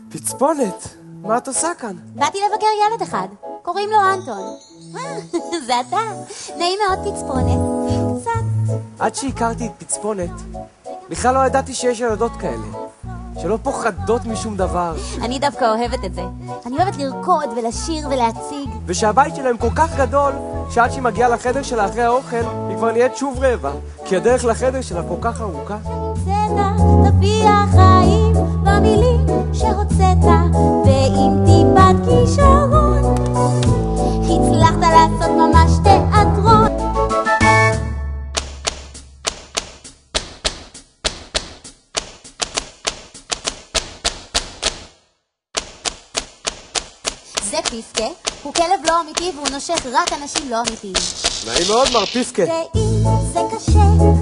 פצפונת, מה את עושה כאן? באתי לבקר ילד אחד, קוראים לו אנטון. זה אתה, נעים מאוד פצפונת. קצת. עד שהכרתי את פצפונת, בכלל לא ידעתי שיש ילדות כאלה, שלא פוחדות משום דבר. אני דווקא אוהבת את זה. אני אוהבת לרקוד ולשיר ולהציג. ושהבית שלהם כל כך גדול, שעד שהיא מגיעה לחדר שלה אחרי האוכל, היא כבר נהיית שוב רעבה, כי הדרך לחדר שלה כל כך ארוכה. צדע תביע חיים במילים שהוצאת, ועם טיפת כישרון הצלחת לעשות ממש תיאטרון. זה פיסקה, הוא כלב לא אמיתי והוא נושך רק אנשים לא אמיתיים. נעים מאוד מר פיסקה. ואם זה קשה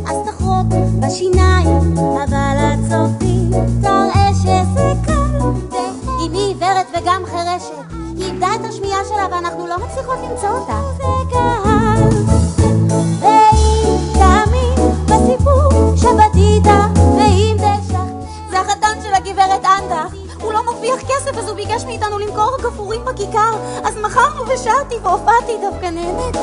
אז תחרוק בשיניים, אבל הצופים תראה שזה קל. ואם היא עיוורת וגם חרשת, היא איבדה את השמיעה שלה ואנחנו לא מצליחות למצוא אותה. זה קהל, ואם תאמין בסיפור שבדית, ואם תשך, זה החתן של הגברת אנדה. הוא לא מרוויח כסף אז הוא ביקש מאיתנו למכור גפורים בכיכר, אז מכרנו ושרתי והופעתי, דווקא נהניתי.